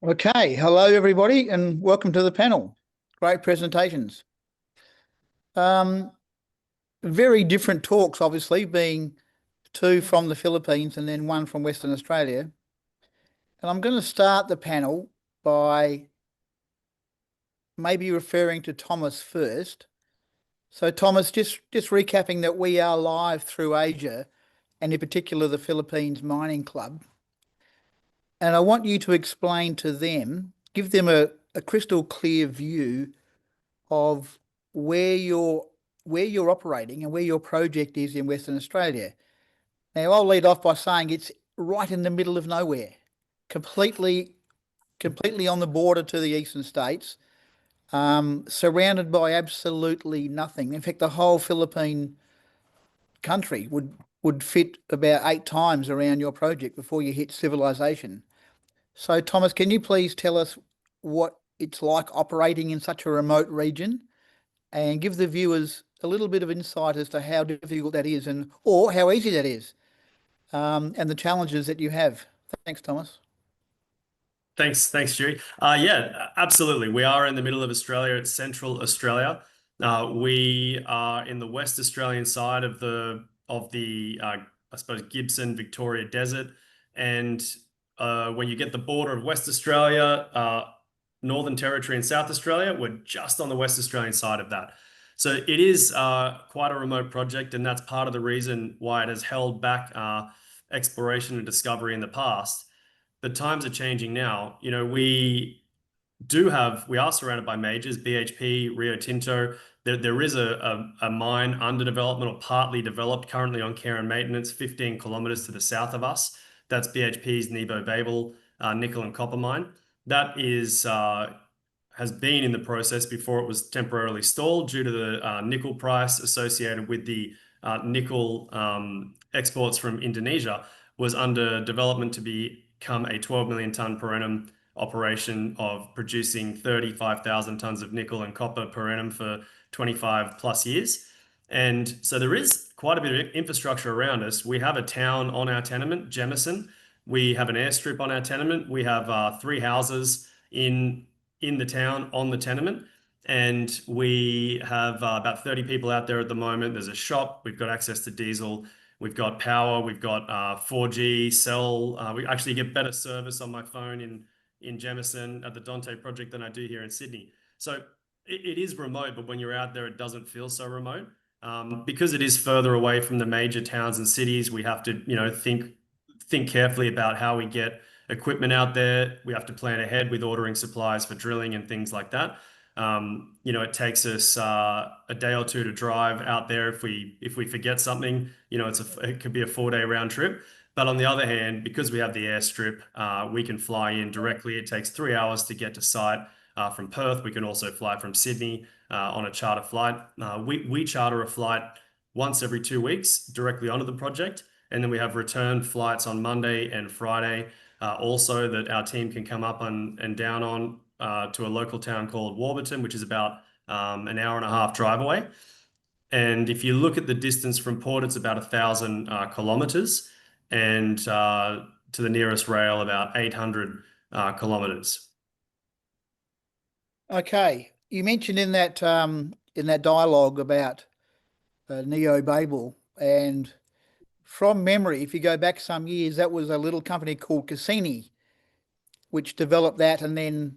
Okay, hello everybody, and welcome to the panel. Great presentations. Um, Very different talks, obviously, being two from the Philippines and then one from Western Australia. And I'm going to start the panel by maybe referring to Thomas first. So, Thomas, just recapping that we are live through Asia, and in particular the Philippines Mining Club. And I want you to explain to them, give them a crystal clear view of where you're where you're operating and where your project is in Western Australia. Now, I'll lead off by saying it's right in the middle of nowhere, completely completely on the border to the eastern states, surrounded by absolutely nothing. In fact, the whole Philippine country would fit about 8 times around your project before you hit civilization. So, Thomas, can you please tell us what it's like operating in such a remote region and give the viewers a little bit of insight as to how difficult that is and or how easy that is, and the challenges that you have. Thanks, Thomas. Thanks, Stewie. Yeah, absolutely. We are in the middle of Australia. It's central Australia. We are in the West Australian side of the I suppose Gibson Victoria Desert, and when you get the border of West Australia, Northern Territory, and South Australia, we're just on the West Australian side of that. So it is quite a remote project, and that's part of the reason why it has held back exploration and discovery in the past. The times are changing now. We are surrounded by majors, BHP, Rio Tinto. There is a mine under development or partly developed currently on care and maintenance 15 kilometers to the south of us. That's BHP's Nebo Babel nickel and copper mine. That has been in the process before it was temporarily stalled due to the nickel price associated with the nickel exports from Indonesia, was under development to become a 12 million ton per annum operation of producing 35,000 tons of nickel and copper per annum for 25 plus years. And so there is quite a bit of infrastructure around us. We have a town on our tenement, Jemison. We have an airstrip on our tenement. We have 3 houses in the town on the tenement. And we have about 30 people out there at the moment. There's a shop. We've got access to diesel. We've got power. We've got 4G cell. We actually get better service on my phone in Jemison at the Dante project than I do here in Sydney. So it is remote, but when you're out there, it doesn't feel so remote. Because it is further away from the major towns and cities, we have to, think carefully about how we get equipment out there. We have to plan ahead with ordering supplies for drilling and things like that. It takes us a day or two to drive out there if we forget something. It could be a 4-day round trip. But on the other hand, because we have the airstrip, we can fly in directly. It takes 3 hours to get to site from Perth. We can also fly from Sydney on a charter flight. We charter a flight once every 2 weeks directly onto the project. And then we have return flights on Monday and Friday also that our team can come up and down on to a local town called Warburton, which is about an hour and a half drive away. And if you look at the distance from port, it's about 1,000 kilometers, and to the nearest rail, about 800 kilometers. Okay, you mentioned in that dialogue about Neo Babel, and from memory, if you go back some years, that was a little company called Cassini, which developed that and then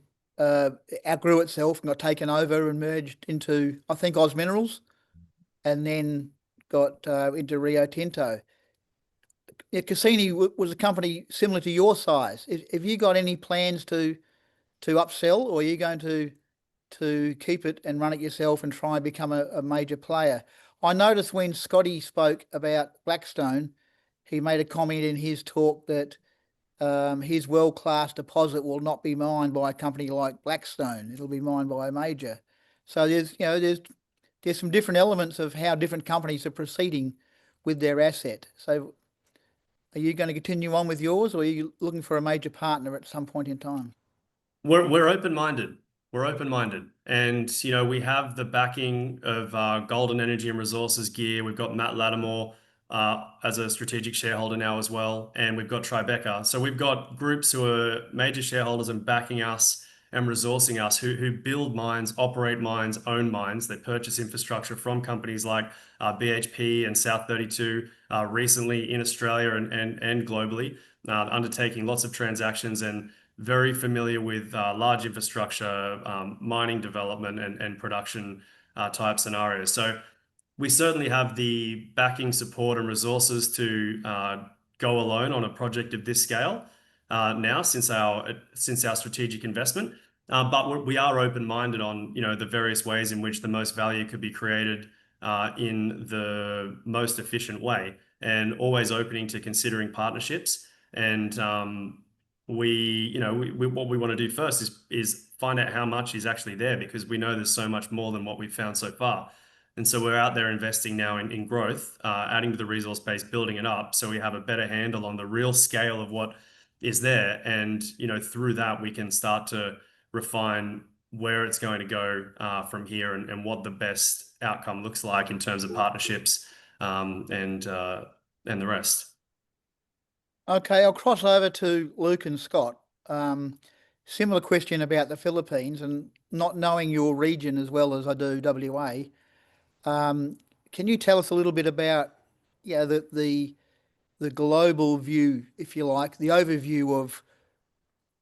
outgrew itself and got taken over and merged into, I think, Oz Minerals, and then got into Rio Tinto. Yeah, Cassini was a company similar to your size. Have you got any plans to upsell, or are you going to keep it and run it yourself and try and become a major player? I noticed when Scotty spoke about Blackstone, he made a comment in his talk that his world-class deposit will not be mined by a company like Blackstone. It'll be mined by a major. So there's some different elements of how different companies are proceeding with their asset. So are you going to continue on with yours, or are you looking for a major partner at some point in time? We're open-minded. We're open-minded, and we have the backing of Golden Energy and Resources gear. We've got Matt Lattimore as a strategic shareholder now as well, and we've got Tribeca. So we've got groups who are major shareholders and backing us and resourcing us, who build mines, operate mines, own mines. They purchase infrastructure from companies like BHP and South32 recently in Australia and globally, undertaking lots of transactions and very familiar with large infrastructure, mining development and production type scenarios. So we certainly have the backing, support, and resources to go alone on a project of this scale now since our strategic investment. But we are open-minded on the various ways in which the most value could be created in the most efficient way, and always opening to considering partnerships. And what we want to do first is find out how much is actually there, because we know there's so much more than what we've found so far. And so we're out there investing now in growth, adding to the resource base, building it up, so we have a better handle on the real scale of what is there. And through that, we can start to refine where it's going to go from here, and what the best outcome looks like in terms of partnerships and the rest. Okay, I'll cross over to Luke and Scott. Similar question about the Philippines, and not knowing your region as well as I do WA. Can you tell us a little bit about the global view, if you like, the overview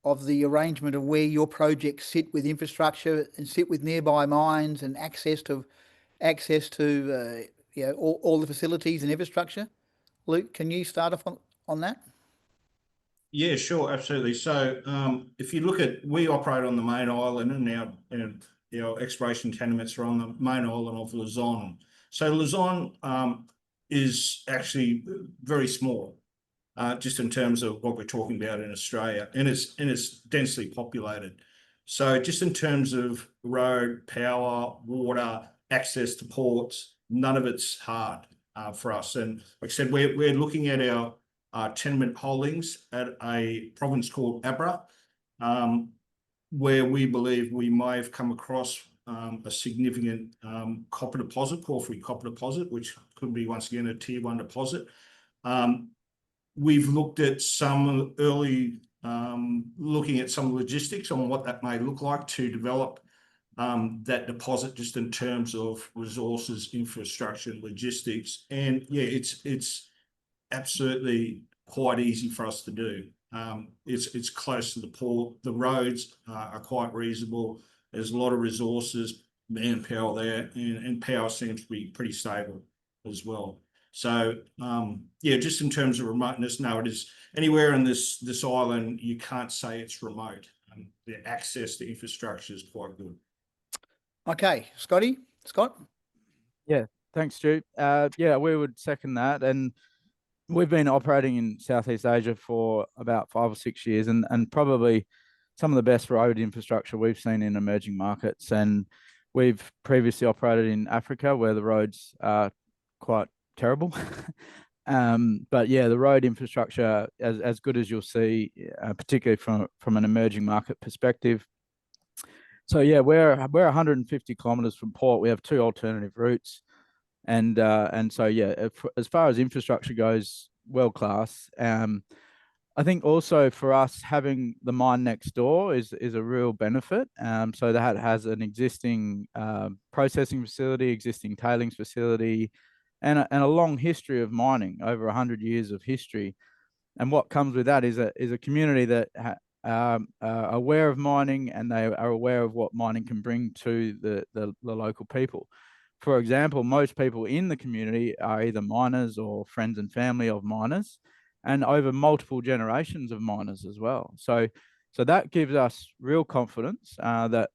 of the arrangement of where your projects sit with infrastructure and sit with nearby mines and access to all the facilities and infrastructure? Luke, can you start off on that? Yeah, sure, absolutely. So if you look at, we operate on the main island, and our exploration tenements are on the main island of Luzon. So Luzon is actually very small, just in terms of what we're talking about in Australia, and it's densely populated. So just in terms of road, power, water, access to ports, none of it's hard for us. And like I said, we're looking at our tenement holdings at a province called Abra, where we believe we may have come across a significant copper deposit, porphyry copper deposit, which could be once again a tier 1 deposit. We've looked at some early, looking at some logistics on what that may look like to develop that deposit, just in terms of resources, infrastructure, and logistics. And yeah, it's absolutely quite easy for us to do. It's close to the port. The roads are quite reasonable. There's a lot of resources, manpower there, and power seems to be pretty stable as well. So yeah, just in terms of remoteness, no, it is anywhere in this island, you can't say it's remote. The access to infrastructure is quite good. Okay, Scott? Yeah, thanks, Stu. Yeah, we would second that. And we've been operating in Southeast Asia for about 5 or 6 years, and probably some of the best road infrastructure we've seen in emerging markets. And we've previously operated in Africa, where the roads are quite terrible. But yeah, the road infrastructure as good as you'll see, particularly from an emerging market perspective. So yeah, we're 150 kilometers from port. We have 2 alternative routes. And so yeah, as far as infrastructure goes, world class. I think also for us, having the mine next door is a real benefit. So that has an existing processing facility, existing tailings facility, and a long history of mining, over 100 years of history. And what comes with that is a community that are aware of mining, and they are aware of what mining can bring to the local people. For example, most people in the community are either miners or friends and family of miners, and over multiple generations of miners as well. So that gives us real confidence that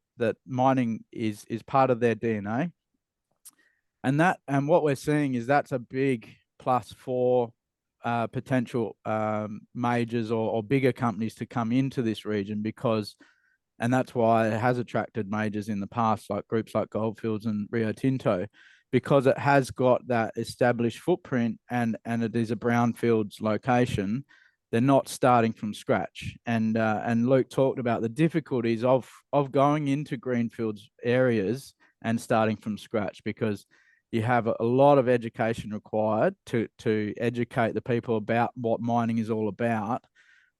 mining is part of their DNA. And what we're seeing is that's a big plus for potential majors or bigger companies to come into this region, and that's why it has attracted majors in the past, like groups like Goldfields and Rio Tinto, because it has got that established footprint, and it is a brownfields location. They're not starting from scratch. And Luke talked about the difficulties of going into greenfields areas and starting from scratch, because you have a lot of education required to educate the people about what mining is all about.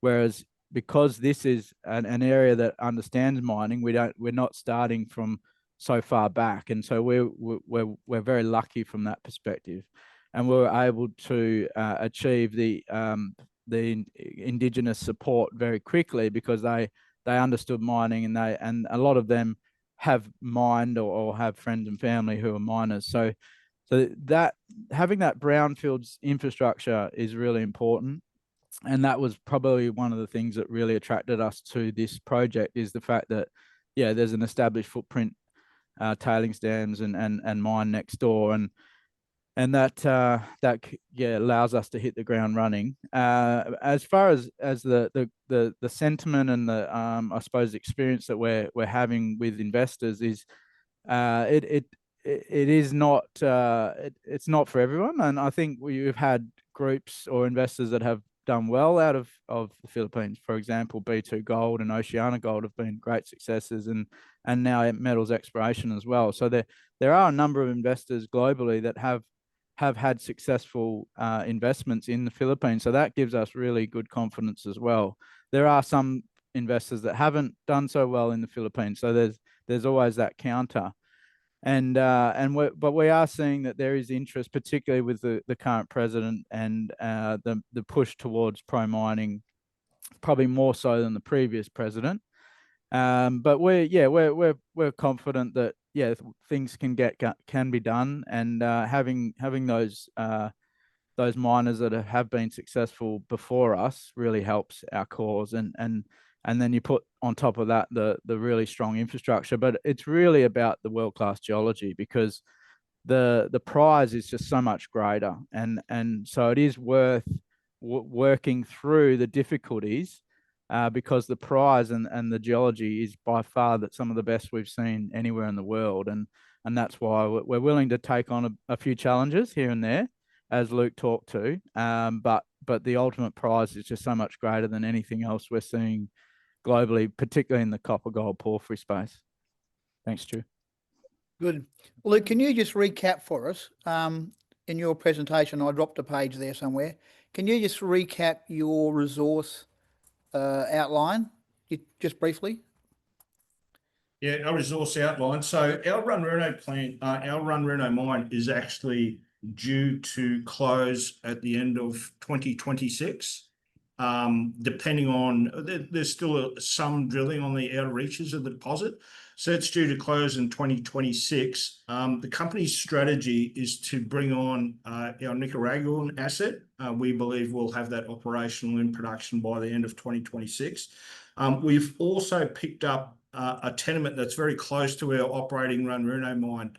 Whereas because this is an area that understands mining, we're not starting from so far back, and so we're very lucky from that perspective, and we were able to achieve the Indigenous support very quickly because they understood mining, and a lot of them have mined or have friends and family who are miners. So that having that brownfields infrastructure is really important. And that was probably one of the things that really attracted us to this project, is the fact that, yeah, there's an established footprint, tailings dams and mine next door, and that allows us to hit the ground running. As far as the sentiment and the I suppose experience that we're having with investors is, it is not it's not for everyone, and I think we've had groups or investors that have done well out of the Philippines. For example, B2 Gold and Oceana Gold have been great successes, and now metals exploration as well. So there are a number of investors globally that have had successful investments in the Philippines. So that gives us really good confidence as well. There are some investors that haven't done so well in the Philippines. So there's always that counter. But we are seeing that there is interest, particularly with the current president and the push towards pro mining, probably more so than the previous president. But we're confident that things can be done, and having those miners that have been successful before us really helps our cause, and then you put on top of that the really strong infrastructure. But it's really about the world-class geology, because the prize is just so much greater, and so it is worth working through the difficulties, because the prize and the geology is by far some of the best we've seen anywhere in the world, and that's why we're willing to take on a few challenges here and there, as Luke talked to, but the ultimate prize is just so much greater than anything else we're seeing globally, particularly in the copper gold porphyry space. Thanks, Stu. Good. Luke, can you just recap for us, in your presentation? I dropped a page there somewhere. Can you just recap your resource outline, just briefly? Yeah, our resource outline. So our Runruno plant, our Runruno mine is actually due to close at the end of 2026. Depending on, there's still some drilling on the outer reaches of the deposit. So it's due to close in 2026. The company's strategy is to bring on our Nicaraguan asset. We believe we'll have that operational in production by the end of 2026. We've also picked up a tenement that's very close to our operating Runruno mine.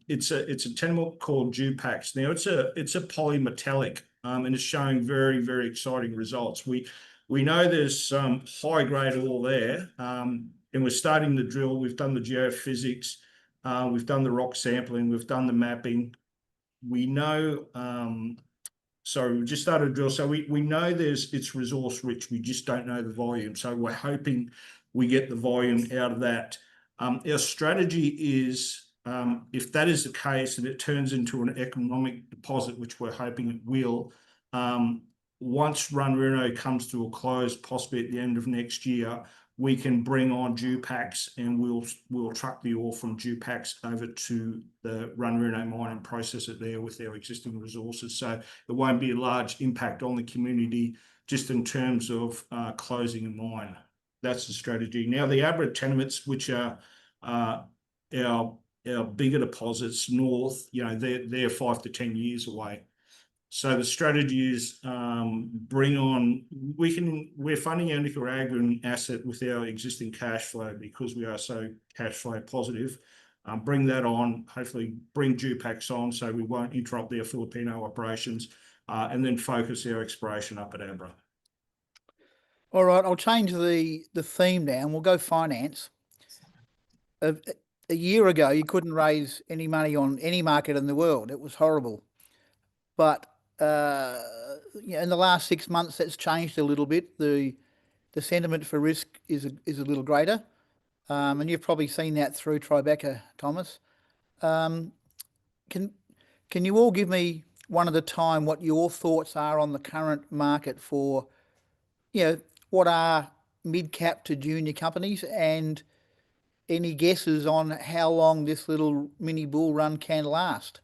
It's a tenement called Dupax. Now it's a polymetallic, and it's showing very, very exciting results. We know there's some high grade ore there, and we're starting to drill. We've done the geophysics, we've done the rock sampling, we've done the mapping. We know, sorry, we just started to drill. So we know it's resource rich. We just don't know the volume. So we're hoping we get the volume out of that. Our strategy is, if that is the case and it turns into an economic deposit, which we're hoping it will, once Runruno comes to a close, possibly at the end of next year, we can bring on Dupax, and we'll truck the ore from Dupax over to the Runruno mine and process it there with our existing resources. So it won't be a large impact on the community, just in terms of closing a mine. That's the strategy. Now, the Abra tenements, which are our bigger deposits north, they're 5 to 10 years away. So the strategy is we're funding our Nicaraguan asset with our existing cash flow, because we are so cash flow positive. Bring that on, hopefully bring Dupax on, so we won't interrupt their Filipino operations, and then focus our exploration up at Abra. All right, I'll change the theme now, and we'll go finance. A year ago, you couldn't raise any money on any market in the world. It was horrible. But in the last 6 months, that's changed a little bit. The sentiment for risk is a little greater, and you've probably seen that through Tribeca, Thomas. Can can you all give me one at a time what your thoughts are on the current market for, what are mid-cap to junior companies, and any guesses on how long this little mini bull run can last,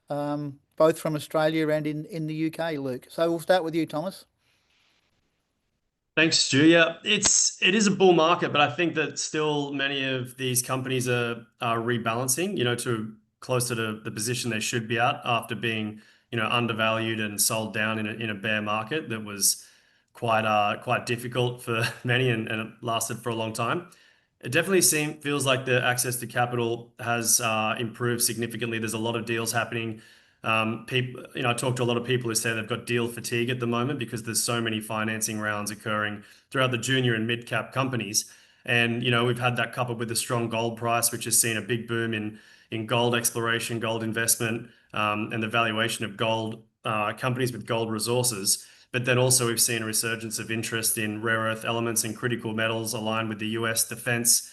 both from Australia and in the UK, Luke? So we'll start with you, Thomas. Thanks, Stu. Yeah, it is a bull market, but I think that still many of these companies are rebalancing, to closer to the position they should be at after being, undervalued and sold down in a bear market that was quite difficult for many, and it lasted for a long time. It definitely feels like the access to capital has improved significantly. There's a lot of deals happening. People, I talk to a lot of people who say they've got deal fatigue at the moment because there's so many financing rounds occurring throughout the junior and mid-cap companies. And, we've had that coupled with the strong gold price, which has seen a big boom in gold exploration, gold investment, and the valuation of gold companies with gold resources. But then also we've seen a resurgence of interest in rare earth elements and critical metals aligned with the US defense,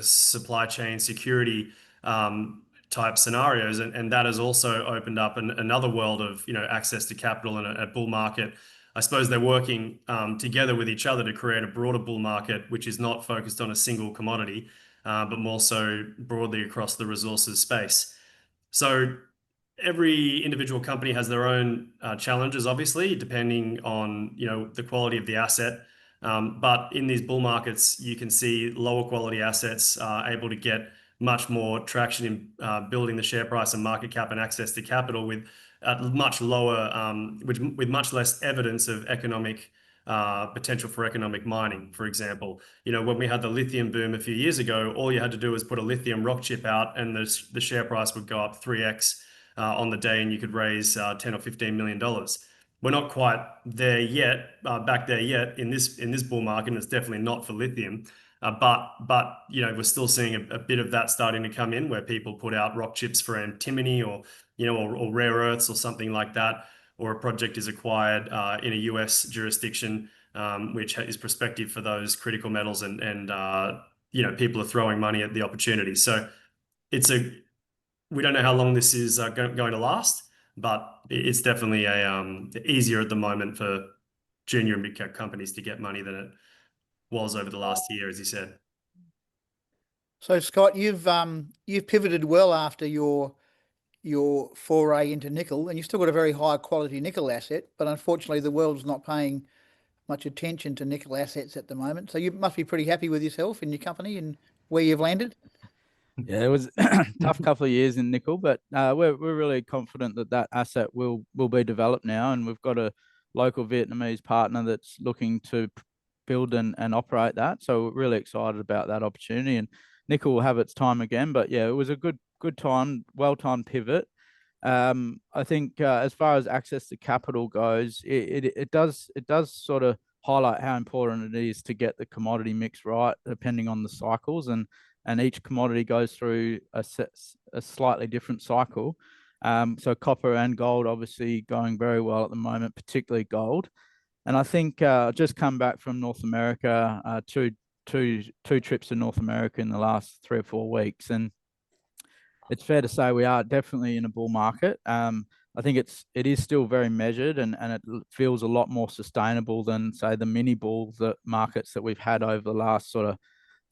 supply chain security type scenarios, and that has also opened up another world of access to capital in a bull market. I suppose they're working together with each other to create a broader bull market, which is not focused on a single commodity, but more so broadly across the resources space. So every individual company has their own challenges, obviously, depending on the quality of the asset. But in these bull markets, you can see lower quality assets able to get much more traction in building the share price and market cap and access to capital with much lower, with much less evidence of economic potential for economic mining. For example, when we had the lithium boom a few years ago, all you had to do was put a lithium rock chip out, and the share price would go up 3x on the day, and you could raise $10 or $15 million. We're not quite there yet, back there yet in this bull market, and it's definitely not for lithium. But we're still seeing a bit of that starting to come in, where people put out rock chips for antimony or rare earths or something like that, or a project is acquired in a US jurisdiction, which is prospective for those critical metals, and people are throwing money at the opportunity. So we don't know how long this is going to last, but it's definitely easier at the moment for junior and mid-cap companies to get money than it was over the last year, as you said. So Scott, you've pivoted well after your foray into nickel, and you've still got a very high quality nickel asset, but unfortunately the world's not paying much attention to nickel assets at the moment. So you must be pretty happy with yourself and your company and where you've landed. Yeah, it was a tough couple of years in nickel, but we're really confident that asset will be developed now, and we've got a local Vietnamese partner that's looking to build and operate that. So we're really excited about that opportunity, and nickel will have its time again. But yeah, it was a good time, well-timed pivot. I think as far as access to capital goes, it does sort of highlight how important it is to get the commodity mix right, depending on the cycles, and each commodity goes through a slightly different cycle. So copper and gold obviously going very well at the moment, particularly gold. And I think just come back from North America, two trips to North America in the last 3 or 4 weeks, and it's fair to say we are definitely in a bull market. I think it is still very measured, and it feels a lot more sustainable than, say, the mini bull markets that we've had over the last sort of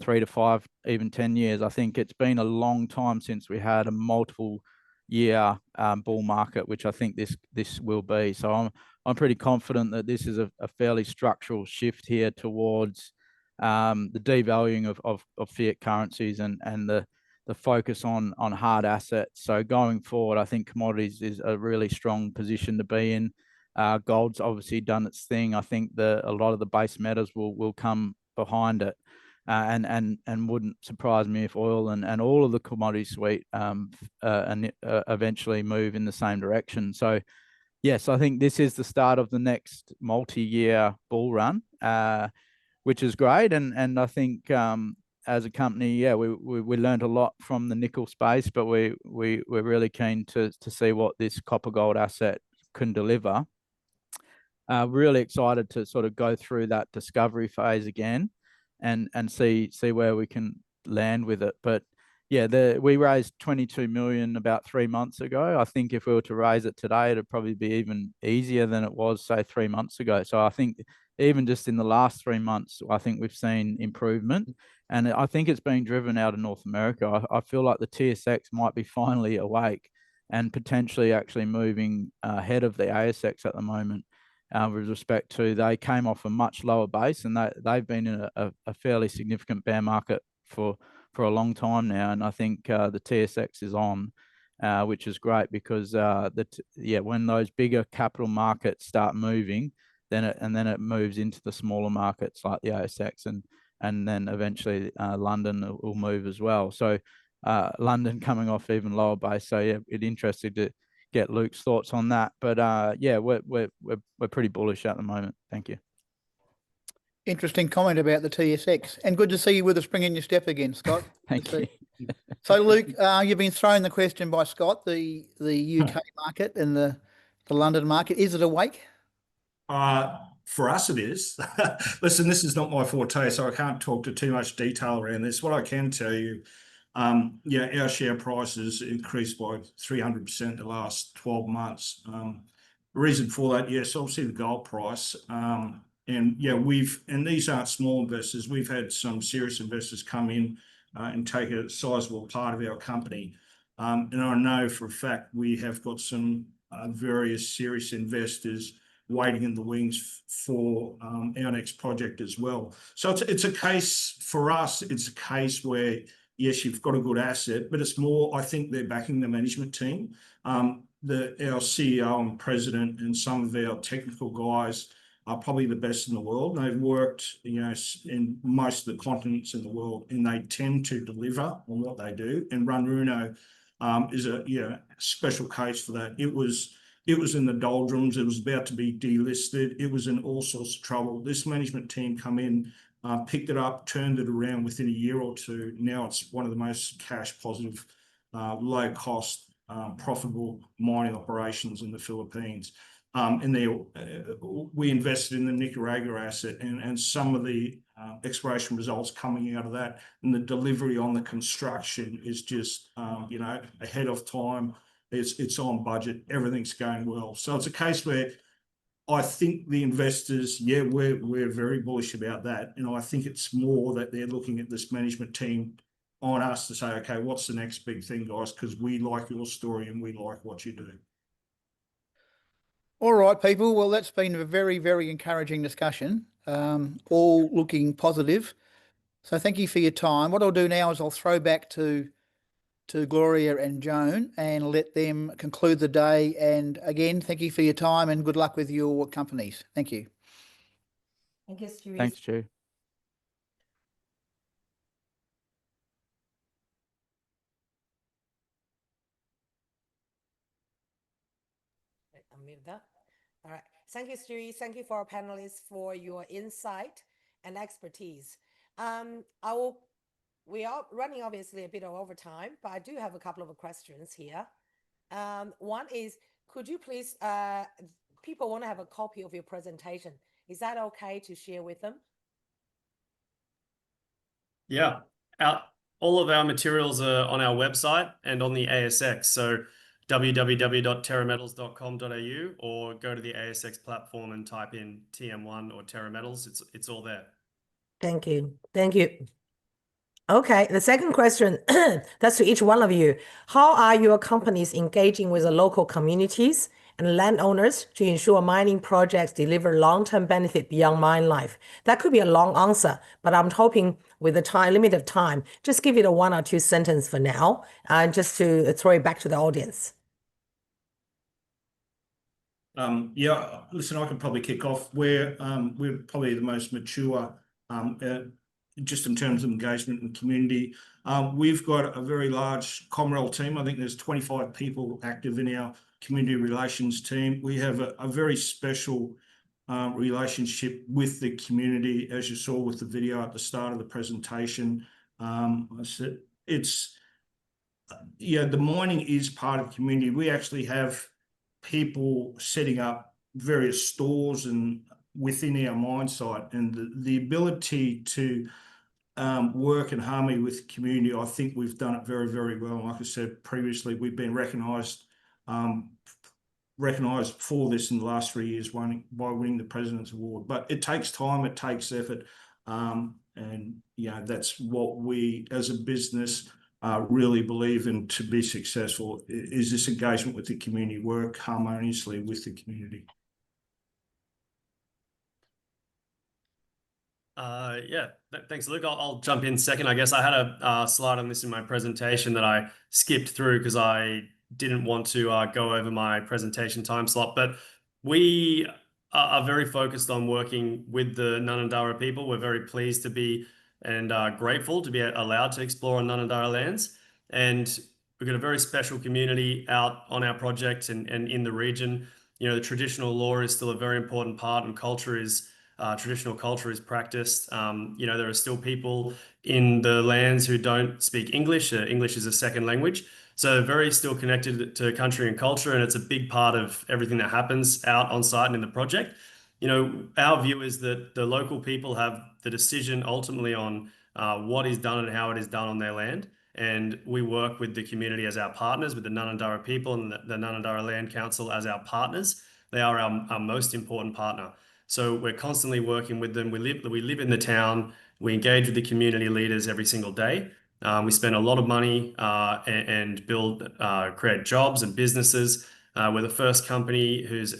3 to 5, even 10 years. I think it's been a long time since we had a multiple year bull market, which I think this will be. So I'm pretty confident that this is a fairly structural shift here towards the devaluing of fiat currencies and the focus on hard assets. So going forward, I think commodities is a really strong position to be in. Gold's obviously done its thing. I think a lot of the base metals will come behind it. And wouldn't surprise me if oil and all of the commodity suite eventually move in the same direction. So yes, I think this is the start of the next multi-year bull run, which is great. And I think as a company, yeah, we learned a lot from the nickel space, but we're really keen to see what this copper gold asset can deliver. Really excited to sort of go through that discovery phase again and see where we can land with it. But we raised 22 million about 3 months ago. I think if we were to raise it today, it'd probably be even easier than it was, say, 3 months ago. So I think even just in the last 3 months, I think we've seen improvement. And I think it's being driven out of North America. I feel like the TSX might be finally awake and potentially actually moving ahead of the ASX at the moment with respect to they came off a much lower base, and they've been in a fairly significant bear market for a long time now. And I think the TSX is on, which is great because when those bigger capital markets start moving, then it moves into the smaller markets like the ASX, and then eventually London will move as well. So London coming off even lower base. So yeah, it's interesting to get Luke's thoughts on that. But we're pretty bullish at the moment. Thank you. Interesting comment about the TSX, and good to see you with a spring in your step again, Scott. Thank you. So, Luke, you've been thrown the question by Scott, the UK market and the London market. Is it awake? For us, it is. Listen, this is not my forte, so I can't talk to too much detail around this. What I can tell you, our share price has increased by 300% in the last 12 months. Reason for that, yes, obviously the gold price. And these aren't small investors. We've had some serious investors come in and take a sizable part of our company. And I know for a fact we have got some various serious investors waiting in the wings for our next project as well. So it's a case for us. It's a case where, yes, you've got a good asset, but it's more, I think they're backing the management team. Our CEO and president and some of our technical guys are probably the best in the world. They've worked, in most of the continents in the world, and they tend to deliver on what they do. And Runruno is a special case for that. It was in the doldrums. It was about to be delisted. It was in all sorts of trouble. This management team come in, picked it up, turned it around within a year or two. Now it's one of the most cash positive, low cost, profitable mining operations in the Philippines. And we invested in the Nicaragua asset, and some of the exploration results coming out of that, and the delivery on the construction is just ahead of time. It's on budget. Everything's going well. So it's a case where I think the investors, we're very bullish about that, and I think it's more that they're looking at this management team on us to say, okay, what's the next big thing, guys? Because we like your story and we like what you do. All right, people. Well, that's been a very, very encouraging discussion, all looking positive. So thank you for your time. What I'll do now is I'll throw back to Gloria and Joan and let them conclude the day. And again, thank you for your time and good luck with your companies. Thank you. Thank you, Stewart. Thanks, Stu. I'll mute that. All right. Thank you, Stewart. Thank you for our panelists for your insight and expertise. We are running obviously a bit of overtime, but I do have a couple of questions here. One is, could you please, people want to have a copy of your presentation. Is that okay to share with them? Yeah. All of our materials are on our website and on the ASX. So www.terrametals.com.au, or go to the ASX platform and type in TM1 or Terra Metals. It's all there. Thank you. Thank you. Okay, the second question, that's to each one of you. How are your companies engaging with the local communities and landowners to ensure mining projects deliver long-term benefit beyond mine life? That could be a long answer, but I'm hoping with the limited time, just give it a 1 or 2 sentence for now, and just to throw it back to the audience. Listen, I can probably kick off. We're probably the most mature, just in terms of engagement in the community. We've got a very large Comrel team. I think there's 25 people active in our community relations team. We have a very special relationship with the community, as you saw with the video at the start of the presentation. The mining is part of the community. We actually have people setting up various stores and within our mine site, and the ability to work in harmony with the community, I think we've done it very, very well. And like I said previously, we've been recognised for this in the last 3 years by winning the President's Award. But it takes time, it takes effort, and that's what we as a business really believe in to be successful, is this engagement with the community, work harmoniously with the community. Thanks, Luke. I'll jump in second. I guess I had a slide on this in my presentation that I skipped through because I didn't want to go over my presentation time slot. But we are very focused on working with the Ngundarra people. We're very pleased to be and grateful to be allowed to explore on Ngundarra lands. And we've got a very special community out on our project and in the region. The traditional law is still a very important part, and traditional culture is practiced. There are still people in the lands who don't speak English. English is a second language. So very still connected to country and culture, and it's a big part of everything that happens out on site and in the project. Our view is that the local people have the decision ultimately on what is done and how it is done on their land. And we work with the community as our partners, with the Ngundarra people and the Ngundarra Land Council as our partners. They are our most important partner. So we're constantly working with them. We live in the town. We engage with the community leaders every single day. We spend a lot of money and create jobs and businesses. We're the first company who's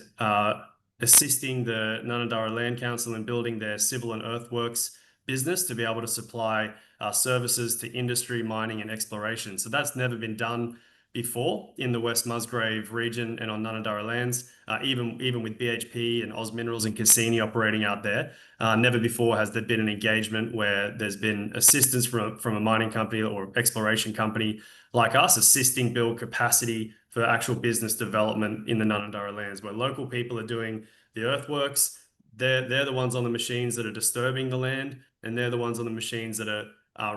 assisting the Ngundarra Land Council in building their civil and earthworks business to be able to supply services to industry, mining, and exploration. So that's never been done before in the West Musgrave region and on Ngundarra lands, even with BHP and Oz Minerals and Cassini operating out there. Never before has there been an engagement where there's been assistance from a mining company or exploration company like us assisting build capacity for actual business development in the Ngundarra lands, where local people are doing the earthworks. They're the ones on the machines that are disturbing the land, and they're the ones on the machines that are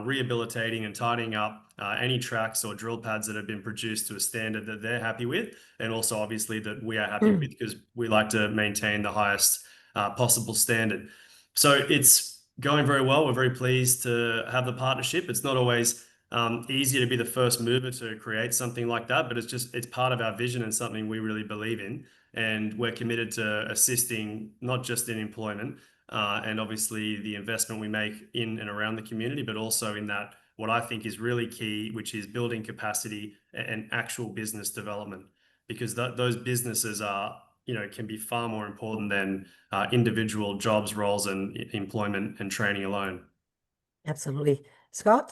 rehabilitating and tidying up any tracks or drill pads that have been produced to a standard that they're happy with, and also obviously that we are happy with, because we like to maintain the highest possible standard. So it's going very well. We're very pleased to have the partnership. It's not always easy to be the first mover to create something like that, but it's part of our vision and something we really believe in. And we're committed to assisting not just in employment, and obviously the investment we make in and around the community, but also in that what I think is really key, which is building capacity and actual business development, because those businesses can be far more important than individual jobs, roles, and employment and training alone. Absolutely. Scott?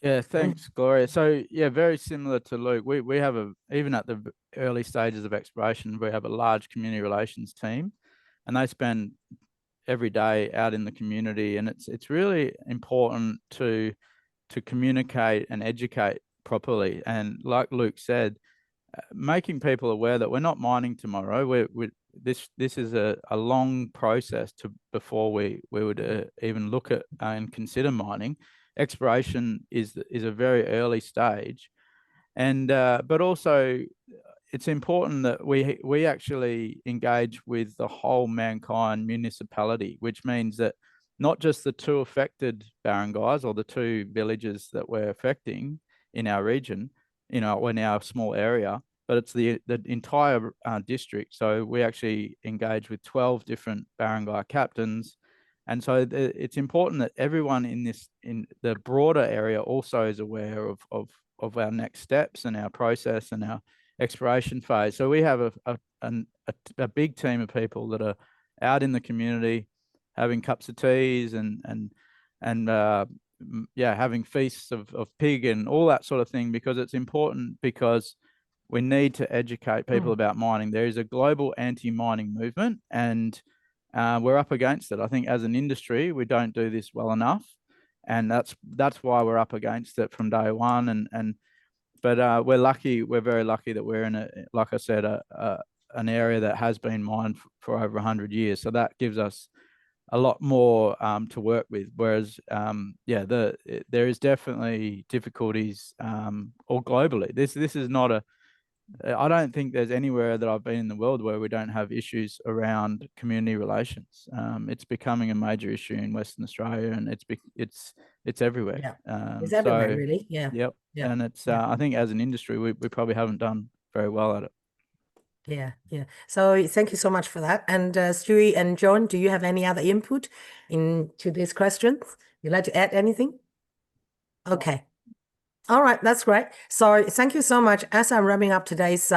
Yeah, thanks, Gloria. So yeah, very similar to Luke. We have even at the early stages of exploration, we have a large community relations team, and they spend every day out in the community, and it's really important to communicate and educate properly. And like Luke said, making people aware that we're not mining tomorrow. This is a long process before we would even look at and consider mining. Exploration is a very early stage, and but also it's important that we actually engage with the whole Mankind municipality, which means that not just the two affected barangays or the two villages that we're affecting in our region, in our small area, but it's the entire district. So we actually engage with 12 different barangay captains. And so it's important that everyone in the broader area also is aware of our next steps and our process and our exploration phase. So we have a big team of people that are out in the community, having cups of teas and having feasts of pig and all that sort of thing, because it's important, because we need to educate people about mining. There is a global anti-mining movement, and we're up against it. I think as an industry, we don't do this well enough, and that's why we're up against it from day one. But we're very lucky that we're in like I said, an area that has been mined for over 100 years. So that gives us a lot more to work with. Whereas, there is definitely difficulties, or globally. This is not I don't think there's anywhere that I've been in the world where we don't have issues around community relations. It's becoming a major issue in Western Australia, and it's everywhere. Yeah. It's everywhere, So, really. Yeah. Yep. Yeah. And it's Yeah. I think as an industry we probably haven't done very well at it. Yeah, yeah. So thank you so much for that. And Stewie and Joan, do you have any other input into these questions? You'd like to add anything? Okay. All right, that's great. So thank you so much. As I'm wrapping up today's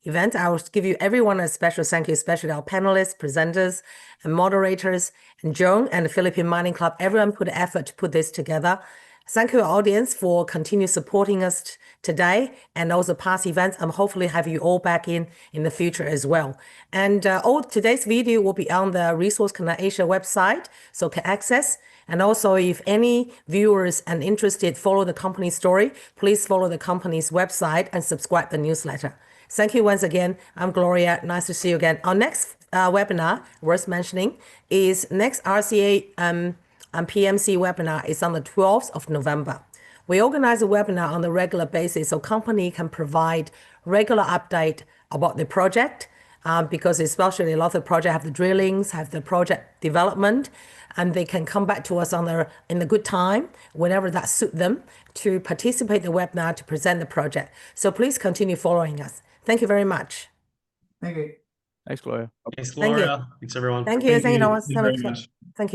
event, I will give you everyone a special thank you, especially our panelists, presenters, and moderators, and Joan and the Philippine Mining Club. Everyone put effort to put this together. Thank you, audience, for continue supporting us today and also past events. I'm hopefully have you all back in the future as well. And all today's video will be on the Resource Connect Asia website, so can access. And also, if any viewers and interested follow the company story, please follow the company's website and subscribe the newsletter. Thank you once again. I'm Gloria. Nice to see you again. Our next webinar, worth mentioning, is next RCA and PMC webinar is on the 12th of November. We organize a webinar on a regular basis so company can provide regular update about the project because especially a lot of the project have the drillings, have the project development, and they can come back to us in the good time whenever that suit them to participate in the webinar to present the project. So please continue following us. Thank you very much. Thank you. Thanks, Gloria. Thanks, Thank you. Gloria. Thanks, everyone. Thank you. Thank you, Thomas. Thank you very much. Thank you.